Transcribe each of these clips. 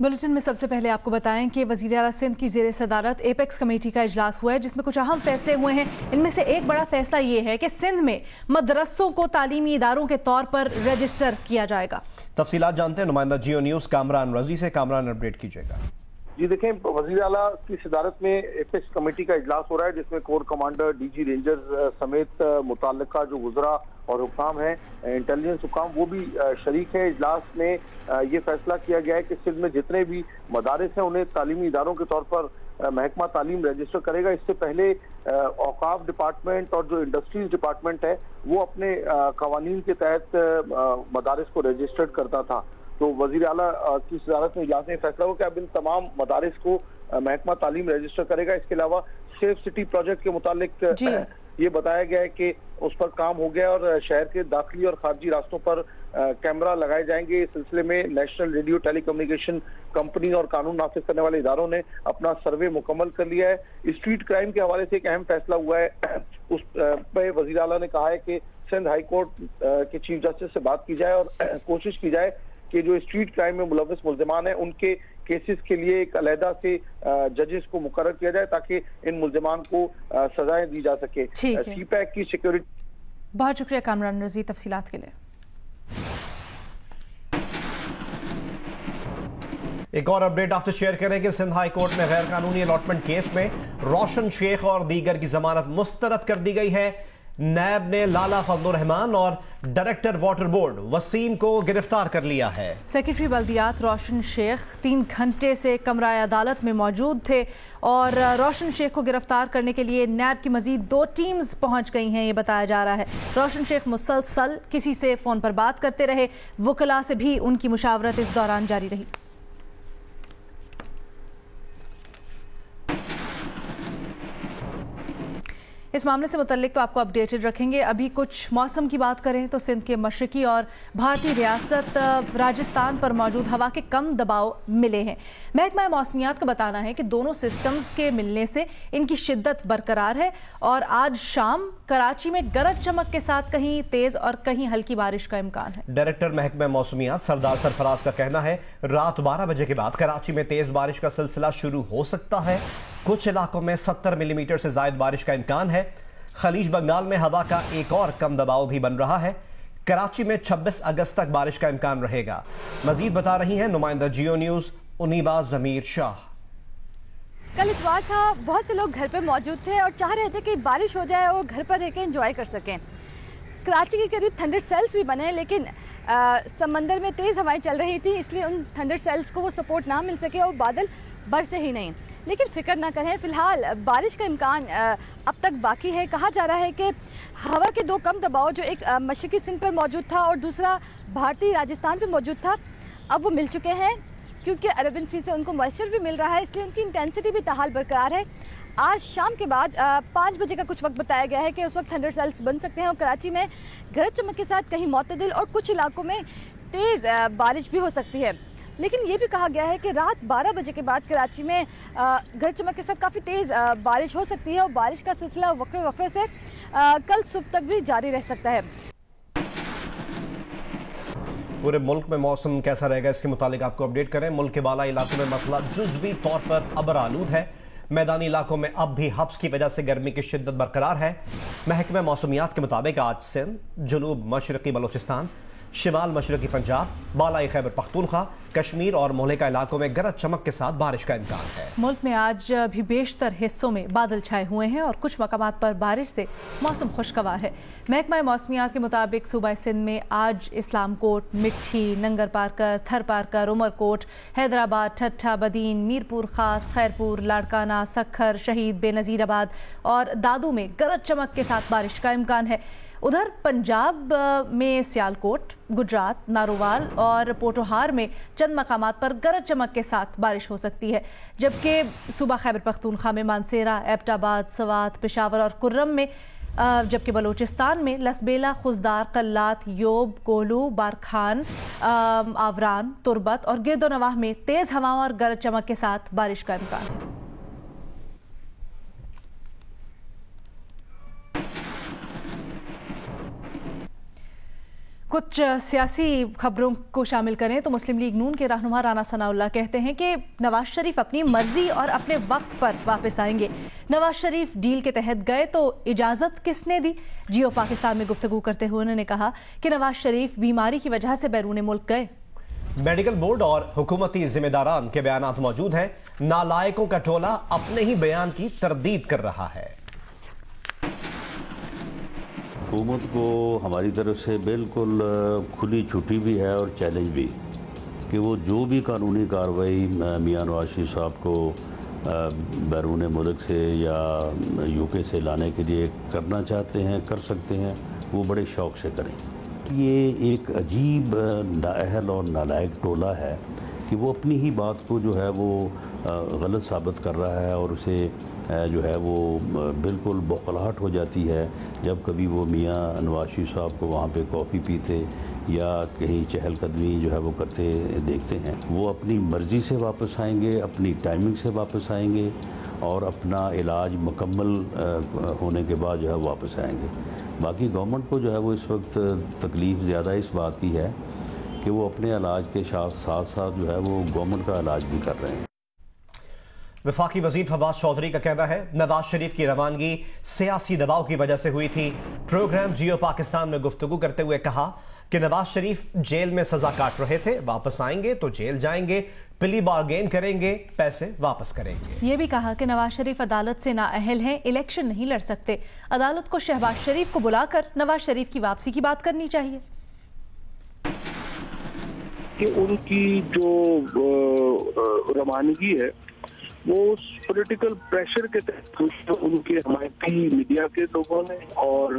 Bulletin में सबसे पहले आपको बताएं कि वज़ीर आला सिंध की ज़ेर सदारत एपेक्स कमेटी का इजलास हुआ है जिसमें कुछ अहम फैसले हुए हैं। इनमें से एक बड़ा फैसला ये है कि सिंध में मदरसों को तालीमी इदारों के तौर पर रजिस्टर किया जाएगा। तफसीलात जानते हैं नुमाइंदा जियो न्यूज़ कामरान रजी से। कामरान, अपडेट कीजिएगा। जी देखें, वज़ीर आला की सदारत में एपेक्स कमेटी का इजलास हो रहा है जिसमें कोर कमांडर, डीजी रेंजर्स समेत मुतल्लिका जो वज़रा और हुक्काम हैं, इंटेलिजेंस हुक्काम, वो भी शरीक है। इजलास में ये फैसला किया गया है कि सिंध में जितने भी मदारिस हैं उन्हें तालीमी इदारों के तौर पर महकमा तालीम रजिस्टर करेगा। इससे पहले औकाफ डिपार्टमेंट और जो इंडस्ट्रीज डिपार्टमेंट है वो अपने कवानीन के तहत मदारिस को रजिस्टर्ड करता था। तो वज़ीर आला की सदारत में इजलास में फैसला हुआ कि अब इन तमाम मदारिस को महकमा तालीम रजिस्टर करेगा। इसके अलावा सेफ सिटी प्रोजेक्ट के मुतालिक ये बताया गया है कि उस पर काम हो गया और शहर के दाखिली और खारजी रास्तों पर कैमरा लगाए जाएंगे। इस सिलसिले में national radio telecommunication company और कानून नाफिज करने वाले इदारों ने अपना सर्वे मुकम्मल कर लिया है। स्ट्रीट क्राइम के हवाले से एक अहम फैसला हुआ है। उस पे वज़ीर आला ने कहा है कि सिंध हाई कोर्ट के चीफ जस्टिस से बात की जाए और कोशिश की जाए कि जो स्ट्रीट क्राइम में मुलव्वस मुल्ज़िमान हैं उनके केसेस के लिए एक अलहदा से जजेस को मुकर्रर किया जाए ताकि इन मुल्ज़िमान को सजाएं दी जा सके। सीपैक की सिक्योरिटी। बहुत शुक्रिया कामरान रजी तफसीलात के लिए। एक और अपडेट आपसे शेयर करें कि सिंध हाई कोर्ट में गैर कानूनी अलॉटमेंट केस में रोशन शेख और दीगर की जमानत मुस्तरद कर दी गई है। नैब ने लाला फजलुर रहमान और डायरेक्टर वाटर बोर्ड वसीम को गिरफ्तार कर लिया है। सेक्रेटरी बल्दियात रोशन शेख 3 घंटे से कमरा अदालत में मौजूद थे और रोशन शेख को गिरफ्तार करने के लिए नैब की मजीद 2 टीम्स पहुंच गई हैं, ये बताया जा रहा है। रोशन शेख मुसलसल किसी से फोन पर बात करते रहे, वकला से भी उनकी मुशावरत इस दौरान जारी रही। इस मामले से मुतल्लिक तो आपको अपडेटेड रखेंगे। अभी कुछ मौसम की बात करें तो सिंध के मशरकी और भारतीय रियासत राजस्थान पर मौजूद हवा के कम दबाव मिले हैं। महकमा मौसमियात का बताना है कि दोनों सिस्टम्स के मिलने से इनकी शिद्दत बरकरार है और आज शाम कराची में गरज चमक के साथ कहीं तेज और कहीं हल्की बारिश का इम्कान है। डायरेक्टर महकमा मौसमियात सरदार सरफराज का कहना है रात 12 बजे के बाद कराची में तेज बारिश का सिलसिला शुरू हो सकता है। कुछ इलाकों में 70 मिलीमीटर से ज्यादा बारिश का इम्कान है। खलीज बंगाल में हवा का एक और कम दबाव भी बन रहा है। कराची में 26 अगस्त तक बारिश का इम्कान रहेगा। मजीद बता रही हैं नुमाइंदा जियो न्यूज़ उनीबा जमीर शाह। कल इतवार था, बहुत से लोग घर पे मौजूद थे और चाह रहे थे कि बारिश हो जाए और घर पर रहकर एंजॉय कर सकें। कराची के करीब थंडर सेल्स भी बने लेकिन समंदर में तेज़ हवाएं चल रही थी, इसलिए उन थंडर सेल्स को वो सपोर्ट ना मिल सके और बादल बरसे ही नहीं। लेकिन फिक्र ना करें, फिलहाल बारिश का इम्कान अब तक बाकी है। कहा जा रहा है कि हवा के 2 कम दबाव जो एक मशरकी सिंध पर मौजूद था और दूसरा भारतीय राजस्थान पर मौजूद था, अब वो मिल चुके हैं क्योंकि अरबियन सी से उनको मॉइस्चर भी मिल रहा है, इसलिए उनकी इंटेंसिटी भी ताहाल बरकरार है। आज शाम के बाद 5 बजे का कुछ वक्त बताया गया है कि उस वक्त थंडर सेल्स बन सकते हैं और कराची में गरज चमक के साथ कहीं मुतदिल और कुछ इलाकों में तेज़ बारिश भी हो सकती है। लेकिन ये भी कहा गया है कि रात 12 बजे के बाद कराची में गरज चमक के साथ काफ़ी तेज़ बारिश हो सकती है और बारिश का सिलसिला वक्फे से कल सुबह तक भी जारी रह सकता है। पूरे मुल्क में मौसम कैसा रहेगा इसके मुतालिक आपको अपडेट करें। मुल्क के बाला इलाकों में मतला जुज़वी तौर पर अबर आलूद है। मैदानी इलाकों में अब भी हब्स की वजह से गर्मी की शिद्दत बरकरार है। महकमा मौसमियात के मुताबिक आज सिंध, जनूब मशरकी बलोचिस्तान, शिमाल मशरकी पंजाब, बालाई खैबर पख्तूनख्वा, कश्मीर और मोहल्का इलाकों में गरज चमक के साथ बारिश का इम्कान है। मुल्क में आज भी बेशतर हिस्सों में बादल छाए हुए हैं और कुछ मकामात पर बारिश से मौसम खुशगवार है। महकमा मौसमियात के मुताबिक सूबा सिंध में आज इस्लामकोट, मिट्ठी, नंगर पारकर, थर पारकर, उमरकोट, हैदराबाद, ठट्ठा, बदीन, मीरपुर खास, खैरपुर, लाड़काना, सखर, शहीद, बेनज़ीराबाद और दादू में गरज चमक के साथ बारिश का इम्कान है। उधर पंजाब में सियालकोट, गुजरात, नारोवाल और पोटोहार में चंद मकामात पर गरज चमक के साथ बारिश हो सकती है, जबकि सूबा खैबर पख्तूनख्वा में मानसेरा, एबटाबाद, सवात, पेशावर और कुर्रम में, जबकि बलूचिस्तान में लसबेला, खुजदार, कल्लात, योब, कोलू, बारखान, आवरान, तुरबत और गिरदोनवाह में तेज़ हवाओं और गरज चमक के साथ बारिश का इम्कान है। कुछ सियासी खबरों को शामिल करें तो मुस्लिम लीग नून के रहनुमा राना सनाउल्लाह कहते हैं कि नवाज शरीफ अपनी मर्जी और अपने वक्त पर वापस आएंगे। नवाज शरीफ डील के तहत गए तो इजाज़त किसने दी? जियो पाकिस्तान में गुफ्तगू करते हुए उन्होंने कहा कि नवाज शरीफ बीमारी की वजह से बैरून मुल्क गए। मेडिकल बोर्ड और हुकूमती जिम्मेदारान के बयानात मौजूद हैं। नालायकों का टोला अपने ही बयान की तरदीद कर रहा है। हुकूमत को हमारी तरफ से बिल्कुल खुली छुट्टी भी है और चैलेंज भी कि वो जो भी कानूनी कार्रवाई मियां नवाज शरीफ साहब को बैरून मुल्क से या यूके से लाने के लिए करना चाहते हैं, कर सकते हैं, वो बड़े शौक़ से करें। ये एक अजीब नाअहल और नालायक टोला है कि वो अपनी ही बात को जो है वो गलत साबित कर रहा है और उसे जो है वो बिल्कुल बौखलाहट हो जाती है जब कभी वो मियां नवाज शरीफ साहब को वहाँ पे कॉफ़ी पीते या कहीं चहलकदमी जो है वो करते देखते हैं। वो अपनी मर्ज़ी से वापस आएंगे, अपनी टाइमिंग से वापस आएंगे और अपना इलाज मुकम्मल होने के बाद जो है वापस आएंगे। बाकी गवर्नमेंट को जो है वो इस वक्त तकलीफ़ ज़्यादा इस बात की है कि वो अपने इलाज के साथ साथ जो है वो गवर्नमेंट का इलाज भी कर रहे हैं। वफाकी वज़ीर फवाद चौधरी का कहना है नवाज शरीफ की रवानगी सियासी दबाव की वजह से हुई थी। प्रोग्राम जियो पाकिस्तान में गुफ्तगू करते हुए कहा कि नवाज शरीफ जेल में सजा काट रहे थे, वापस आएंगे तो जेल जाएंगे, प्ली बार्गेन करेंगे, पैसे वापस करेंगे। ये भी कहा कि नवाज शरीफ अदालत से नाअहल हैं, इलेक्शन नहीं लड़ सकते। अदालत को शहबाज शरीफ को बुलाकर नवाज शरीफ की वापसी की बात करनी चाहिए। कि उनकी जो रवानगी है वो पॉलिटिकल प्रेशर के तहत उनके हमायती मीडिया के लोगों ने और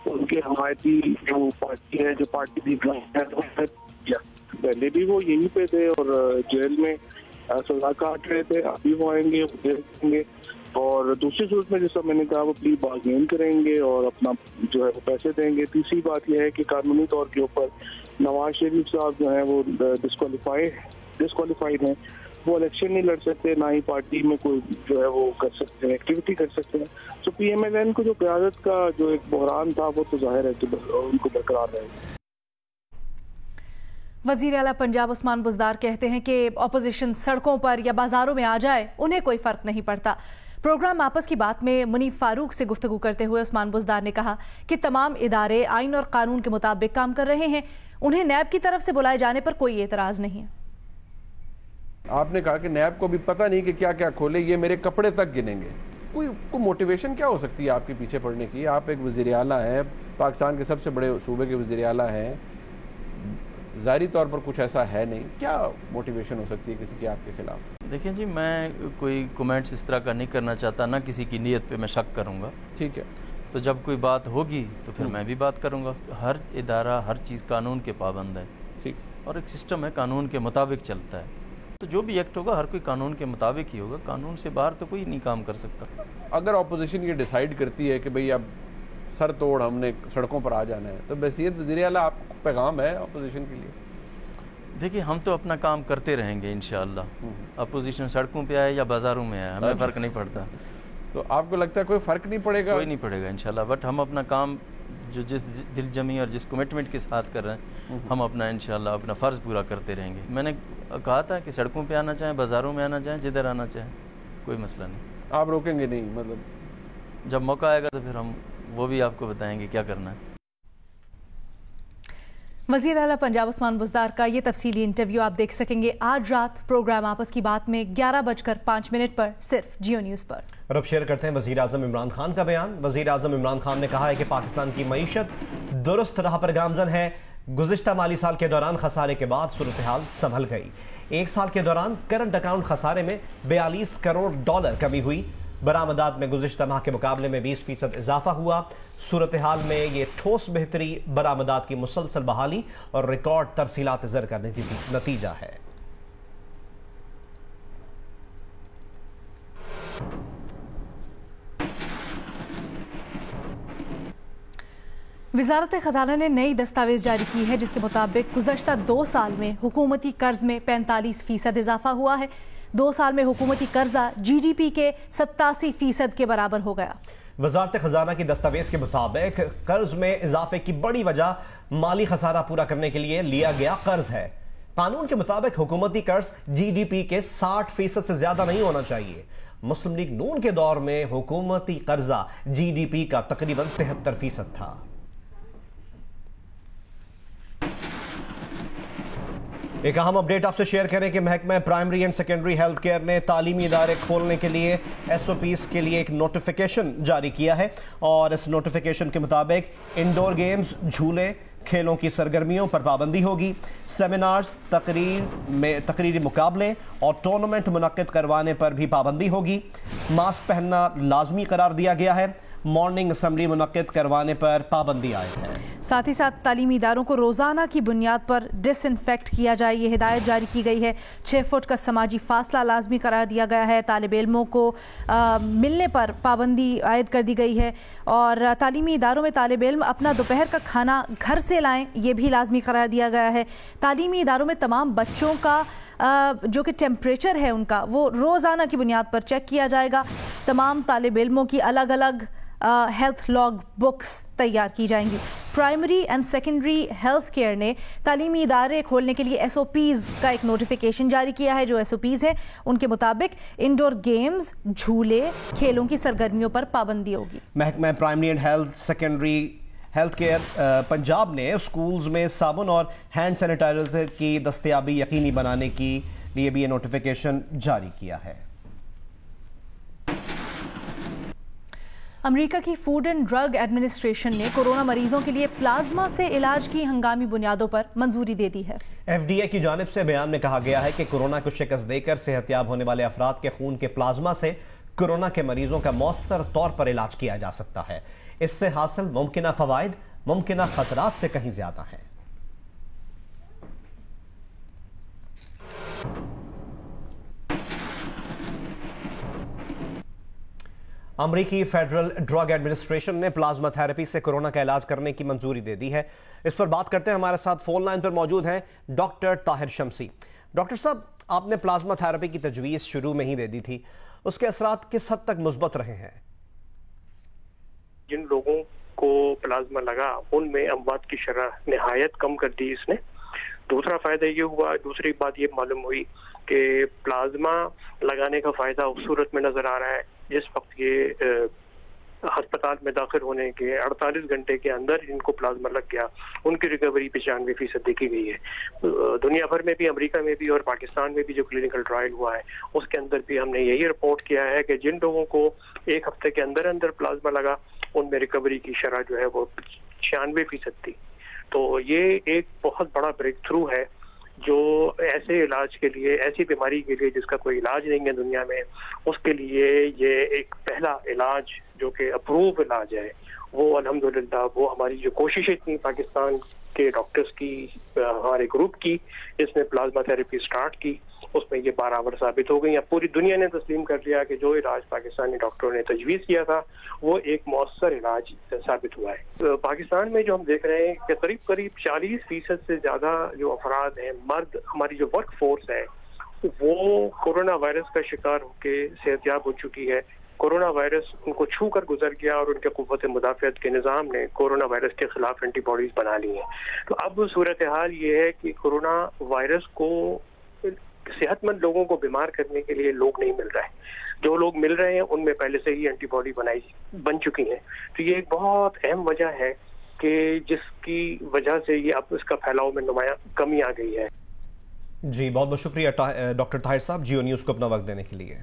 उनके हमायती जो पार्टी है, जो पार्टी की पहले भी वो यहीं पे थे और जेल में सजा काट रहे थे, अभी वो आएंगे, जेल जाएंगे। और दूसरी सूरत में जैसा मैंने कहा वो प्ली बार्गेन करेंगे और अपना जो है वो पैसे देंगे। तीसरी बात यह है कि कानूनी तौर के ऊपर नवाज शरीफ साहब जो है वो डिस्क्वालिफाइड हैं, वो इलेक्शन नहीं लड़ सकते, ना ही पार्टी में कोई जो है वो कर सकते हैं, एक्टिविटी कर सकते हैं। तो PMLN को जो क़यादत का जो एक बहरान था वो तो जाहिर है कि उनको बरकरार रहेगा। वज़ीर आला पंजाब उस्मान बुज़दार कहते हैं कि अपोजिशन सड़कों पर या बाजारों में आ जाए उन्हें कोई फ़र्क नहीं पड़ता। प्रोग्राम आपस की बात में मुनीफ फारूक से गुफ्तगू करते हुए उस्मान बुज़दार ने कहा कि तमाम इदारे आइन और कानून के मुताबिक काम कर रहे हैं, उन्हें नैब की तरफ से बुलाए जाने पर कोई एतराज़ नहीं है। आपने कहा कि नैब को भी पता नहीं कि क्या क्या खोले, ये मेरे कपड़े तक गिनेंगे। कोई मोटिवेशन क्या हो सकती है आपके पीछे पड़ने की? आप एक वज़ीर आला हैं, पाकिस्तान के सबसे बड़े सूबे के वज़ीर आला हैं, ज़ाहिरी तौर पर कुछ ऐसा है नहीं, क्या मोटिवेशन हो सकती है किसी की आपके खिलाफ? देखें जी, मैं कोई कमेंट्स इस तरह का नहीं करना चाहता, ना किसी की नीयत पे मैं शक करूँगा। ठीक है, तो जब कोई बात होगी तो फिर मैं भी बात करूँगा। हर इदारा हर चीज़ कानून के पाबंद है, ठीक, और एक सिस्टम है, कानून के मुताबिक चलता है। तो जो भी एक्ट होगा हर कोई कानून के मुताबिक ही होगा, कानून से बाहर तो कोई नहीं काम कर सकता। अगर अपोजिशन ये डिसाइड करती है कि भाई अब सर तोड़ हमने सड़कों पर आ जाना है, तो बहसीयत वज़ीर आला आपको पैगाम है अपोजिशन के लिए? देखिए, हम तो अपना काम करते रहेंगे इंशाअल्लाह। अपोजिशन सड़कों पे आए या बाज़ारों में आए, हमें फ़र्क नहीं पड़ता। तो आपको लगता है कोई फ़र्क नहीं पड़ेगा? कोई नहीं पड़ेगा इंशाअल्लाह, बट हम अपना काम जो जिस दिल जमी और जिस कमिटमेंट के साथ कर रहे हैं, हम अपना इंशाअल्लाह अपना फ़र्ज़ पूरा करते रहेंगे। मैंने कहा था कि सड़कों पे आना चाहें, बाज़ारों में आना चाहें, जिधर आना चाहें, कोई मसला नहीं। आप रोकेंगे नहीं? मतलब जब मौका आएगा तो फिर हम वो भी आपको बताएंगे क्या करना है। वज़ीर आला पंजाब उस्मान बुज़दार का ये तफसीली इंटरव्यू आप देख सकेंगे आज रात प्रोग्राम आपस की बात में 11:05 पर सिर्फ जियो न्यूज़ पर। और अब शेयर करते हैं वज़ीर आज़म इमरान खान का बयान। वज़ीर आज़म इमरान खान ने कहा है कि पाकिस्तान की मईशत दुरुस्त राह पर गामज़न है। गुज़िश्ता माली साल के दौरान खसारे के बाद सूरत हाल संभल गई। एक साल के दौरान करंट अकाउंट खसारे में $42 करोड़ कमी हुई। बरामदात में गुज़िश्ता माह के मुकाबले में 20% इजाफा हुआ। सूरत हाल में ये ठोस बेहतरी, बरामदात की मुसलसल बहाली और रिकॉर्ड तरसीलात ज़र का नतीजा है। वज़ारत ख़ज़ाना ने नई दस्तावेज़ जारी की है जिसके मुताबिक गुज़श्ता 2 साल में हुकूमती कर्ज में 45% इजाफा हुआ है। 2 साल में हुकूमती कर्जा GDP के 87% के बराबर हो गया। وزارت خزانہ کی دستاویز کے مطابق قرض میں اضافے کی بڑی وجہ مالی خسارہ پورا کرنے کے لیے لیا گیا قرض ہے۔ قانون کے مطابق حکومتی قرض جی ڈی پی کے 60% سے زیادہ نہیں ہونا چاہیے۔ مسلم لیگ نون کے دور میں حکومتی قرضہ جی ڈی پی کا تقریباً 73% تھا۔ ایک اہم اپڈیٹ آپ سے شیئر کریں کہ محکمہ primary and secondary health care نے تعلیمی ادارے کھولنے کے لیے ایس او پیز کے لیے ایک نوٹیفیکیشن جاری کیا ہے، اور اس نوٹیفیکیشن کے مطابق انڈور گیمز، جھولے، کھیلوں کی سرگرمیوں پر پابندی ہوگی۔ سیمینارز، تقریری مقابلے اور ٹورنامنٹ منعقد کروانے پر بھی پابندی ہوگی۔ ماسک پہننا لازمی قرار دیا گیا ہے۔ مارننگ اسمبلی منعقد کروانے پر پابندی عائد ہے۔ ساتھ ہی ساتھ تعلیمی اداروں کو روزانہ کی بنیاد پر ڈس انفیکٹ کیا جائے، یہ ہدایت جاری کی گئی ہے۔ 6 فٹ کا سماجی فاصلہ لازمی قرار دیا گیا ہے۔ طالب علموں کو ملنے پر پابندی عائد کر دی گئی ہے، اور تعلیمی اداروں میں طالب علم اپنا دوپہر کا کھانا گھر سے لائیں، یہ بھی لازمی قرار دیا گیا ہے۔ تعلیمی اداروں میں تمام بچوں کا جو کہ ٹیمپریچر ہے ان کا، وہ روزانہ کی بنیاد پر چیک کیا جائے گا۔ تمام طالب علموں کی الگ الگ ہیلتھ لاگ بکس تیار کی جائیں گی۔ Primary and secondary health care نے تعلیمی ادارے کھولنے کے لیے ایس او پیز کا ایک نوٹیفیکیشن جاری کیا ہے۔ جو ایس او پیز ہیں ان کے مطابق انڈور گیمز، جھولے، کھیلوں کی سرگرمیوں پر پابندی ہوگی۔ محکمہ primary and secondary health care Punjab نے اسکولز میں صابن اور ہینڈ سینیٹائزر کی دستیابی یقینی بنانے کے لیے بھی یہ نوٹیفیکیشن جاری کیا ہے۔ امریکہ کی فوڈ اینڈ ڈرگ ایڈمنسٹریشن نے کورونا مریضوں کے لیے پلازما سے علاج کی ہنگامی بنیادوں پر منظوری دے دی ہے۔ ایف ڈی اے کی جانب سے بیان میں کہا گیا ہے کہ کورونا کو شکست دے کر صحت یاب ہونے والے افراد کے خون کے پلازما سے کورونا کے مریضوں کا مؤثر طور پر علاج کیا جا سکتا ہے۔ اس سے حاصل ممکنہ فوائد ممکنہ خطرات سے کہیں زیادہ ہیں۔ امریکی فیڈرل ڈرگ ایڈمنسٹریشن نے پلازما تھراپی سے کورونا کا علاج کرنے کی منظوری دے دی ہے۔ اس پر بات کرتے ہیں، ہمارے ساتھ فون لائن پر موجود ہیں ڈاکٹر طاہر شمسی۔ ڈاکٹر صاحب، آپ نے پلازما تھراپی کی تجویز شروع میں ہی دے دی تھی، اس کے اثرات کس حد تک مثبت رہے ہیں؟ جن لوگوں کو پلازما لگا ان میں اموات کی شرح نہایت کم کر دی اس نے۔ دوسرا فائدہ یہ ہوا، دوسری بات یہ معلوم ہوئی کہ پلازما لگانے کا فائدہ اس صورت میں نظر آ رہا ہے جس وقت یہ ہسپتال میں داخل ہونے کے 48 گھنٹے کے اندر ان کو پلازما لگ گیا، ان کی ریکوری 95% دیکھی گئی ہے۔ دنیا بھر میں بھی، امریکہ میں بھی اور پاکستان میں بھی جو کلینکل ٹرائل ہوا ہے اس کے اندر بھی ہم نے یہی رپورٹ کیا ہے کہ جن لوگوں کو 1 ہفتے کے اندر اندر پلازما لگا ان میں ریکوری کی شرح جو ہے وہ 96% تھی۔ تو یہ ایک بہت بڑا بریک تھرو ہے جو ایسے علاج کے لیے، ایسی بیماری کے لیے جس کا کوئی علاج نہیں ہے دنیا میں، اس کے لیے یہ ایک پہلا علاج جو کہ اپروو علاج ہے، وہ الحمدللہ وہ ہماری جو کوششیں تھیں پاکستان کے ڈاکٹرز کی، ہمارے گروپ کی، اس نے پلازما تھراپی سٹارٹ کی، اس میں یہ برابر ثابت ہو گئی۔ اب پوری دنیا نے تسلیم کر لیا کہ جو علاج پاکستانی ڈاکٹروں نے تجویز کیا تھا وہ ایک مؤثر علاج ثابت ہوا ہے۔ پاکستان میں جو ہم دیکھ رہے ہیں کہ قریب 40% سے زیادہ جو افراد ہیں، مرد، ہماری جو ورک فورس ہے وہ کورونا وائرس کا شکار ہو کے صحت یاب ہو چکی ہے۔ کورونا وائرس ان کو چھو کر گزر گیا اور ان کے قوت مدافعت کے نظام نے کورونا وائرس کے خلاف اینٹی باڈیز بنا لی ہیں۔ تو اب صورتحال یہ ہے کہ کورونا وائرس کو صحت مند لوگوں کو بیمار کرنے کے لیے لوگ نہیں مل رہے، جو لوگ مل رہے ہیں ان میں پہلے سے ہی اینٹی باڈی بن چکی ہیں۔ تو یہ ایک بہت اہم وجہ ہے کہ جس کی وجہ سے یہ اب اس کا پھیلاؤ میں نمایاں کمی آ گئی ہے۔ جی بہت بہت شکریہ ڈاکٹر طاہر صاحب، جیو نیوز کو اپنا وقت دینے کے لیے۔